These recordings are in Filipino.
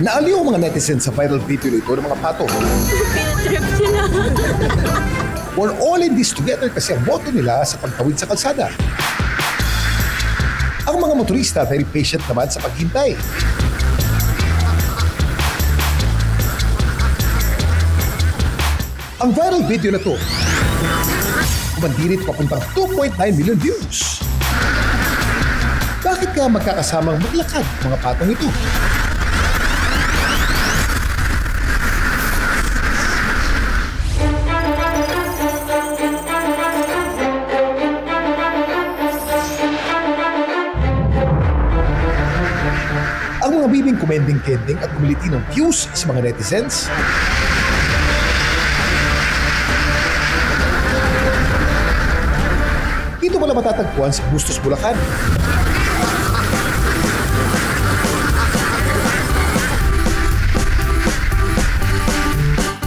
Naaliw ang mga netizens sa viral video nito ng mga pato. Pinatrip sila. We're all in this together kasi ang boto nila sa pagtawid sa kalsada. Ang mga motorista very patient naman sa paghintay. Ang viral video na to, kumandirit papuntang 2.9 million views. Bakit kaya magkakasamang maglakad mga patong ito? Ang mga bibing kumending-kending at kumiliti ng views sa mga netizens, dito wala matatagpuan sa Bustos, Bulacan.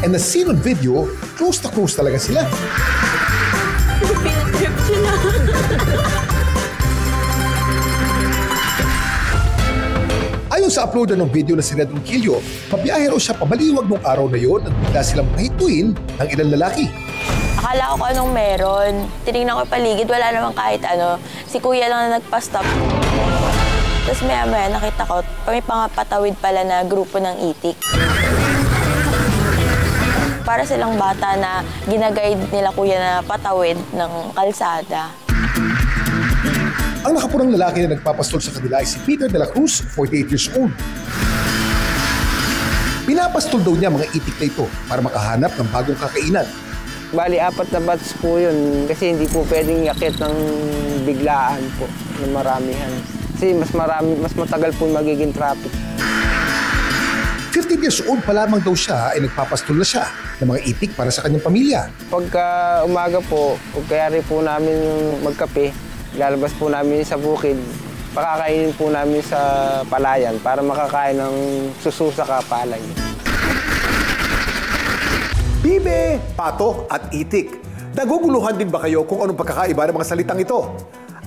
And the scene on video, close to close talaga sila. Pinatrip sila. Ayon sa uploader ng video na si Red Ronquillo, pabiyahe raw siya pabaliwag nung araw na yon at bigla silang mahituin ng ilang lalaki. Akala ko kung anong meron. Tinignan ko yung paligid, wala namang kahit ano. Si kuya lang na nagpa-stop. Tapos maya-maya nakita ko, may pangapatawid pala na grupo ng itik. Para silang bata na ginaguide nila kuya na patawid ng kalsada. Ang nakapurang lalaki na nagpapastol sa kanila ay si Peter de la Cruz, 48 years old. Pinapastol daw niya mga itik na ito para makahanap ng bagong kakainan. Bali, 4 na bats po yun kasi hindi po pwedeng yakit ng biglaan po ng maramihan. Kasi mas matagal po magiging traffic. 15 years old pa lamang daw siya ay nagpapastol na siya ng mga itik para sa kanyang pamilya. Pagka umaga po, pagkayari po namin yung magkape, lalabas po namin sa bukid, pakakainin po namin sa palayan para makakain ng susu sa kapalay. Bibe, pato at itik. Naguguluhan din ba kayo kung anong pagkakaiba ng mga salitang ito?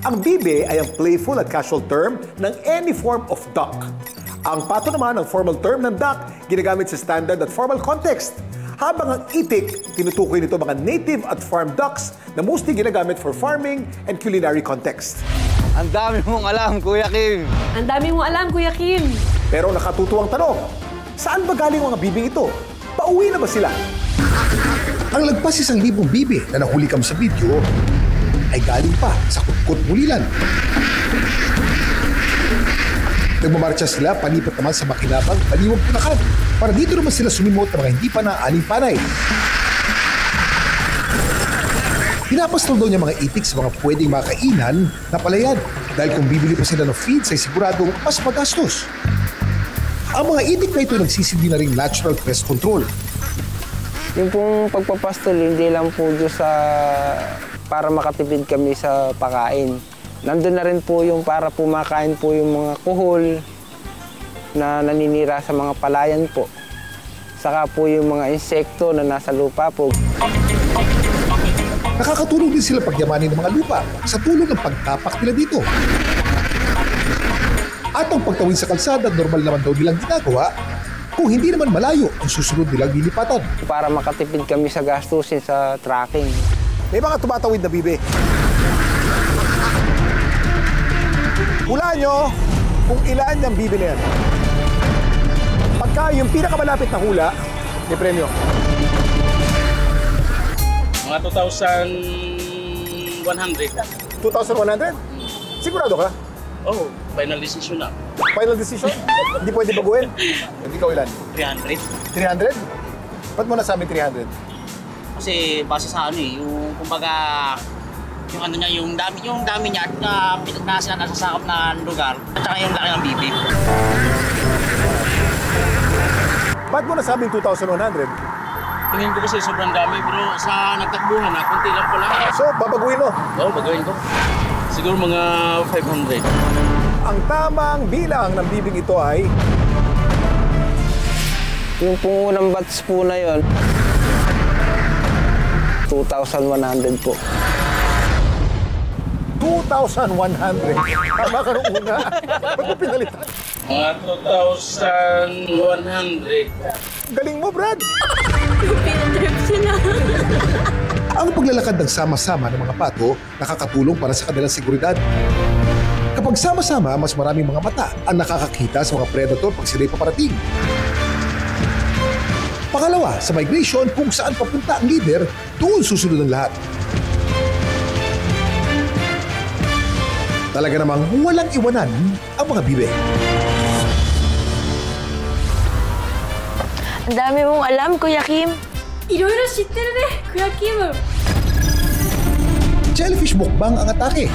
Ang bibe ay ang playful at casual term ng any form of duck. Ang pato naman ang formal term ng duck, ginagamit sa standard at formal context. Habang ang itik, tinutukoy nito mga native at farm ducks na mostly ginagamit for farming and culinary context. Ang dami mong alam, Kuya Kim. Ang dami mong alam, Kuya Kim. Pero nakatutuwang tanong, saan ba galing ang mga bibing ito? Pauwi na ba sila? Ang lagpas 1,000 bibe na nahuli kam sa video ay galing pa sa Kutkut, Bulilan. Nagmamarcha sila panipat naman sa Makinabang, Baliwag, Bulacan para dito naman sila sumimot ng mga hindi pa naaning panay. Pinapastol daw niya mga itik sa mga pwedeng makainan na palayan dahil kung bibili pa sila ng feeds ay siguradong mas magastos. Ang mga itik na ito nagsisilbi na ring natural pest control. Yung pong pagpapastol, hindi lang po sa para makatipid kami sa pakain. Nandun na rin po yung para pumakain po yung mga kuhol na naninira sa mga palayan po. Saka po yung mga insekto na nasa lupa po. Nakakatulong din sila pagyamanin ng mga lupa sa tulong ng pagtapak nila dito. At ang pagtawid sa kalsada, normal naman daw nilang ginagawa kung hindi naman malayo ang susunod nilang lilipatan. Para makatipid kami sa gastusin sa tracking. May mga tumatawid na bibe. Hulaan nyo kung ilan yung bibe na yan. Pagka yung pinakamalapit na hula, may premyo. Mga 2,100. 2,100? Sigurado ka? Oh, final decision na. Final decision? Hindi pwede baguhin? Hindi ka ilan? 300. 300? Ba't mo nasabi 300? Kasi base sa ano eh, yung kumbaga, yung ano niya, yung dami niya at nasasakop na lugar at saka yung laki ng bibi. Ba't mo nasabing 2,100? Tingin ko kasi sobrang dami pero sa nagtakbuhan na, kunti lang po lang. So, babaguhin mo? Oo, bagawin ko. Siguro mga 500. Ang tamang bilang ng bibing ito ay... Yung pong unang batch po na yon, 2,100 po. 2,100. Tama ka nung una. Ba't mo pinalitan? Mga 2,100. Galing mo, Brad! Pintrip sila. Ang paglalakad ng sama-sama ng mga pato nakakatulong para sa kanilang seguridad. Kapag sama-sama, mas maraming mga mata ang nakakakita sa mga predator pag sila'y paparating. Pangalawa, sa migration, kung saan papunta ang leader, doon susunod ang lahat. Talaga namang walang iwanan ang mga bibe. Ang dami mong alam, Kuya Kim. いろいろ知ってるね、クヤキム。 Jellyfish mukbang ang atake.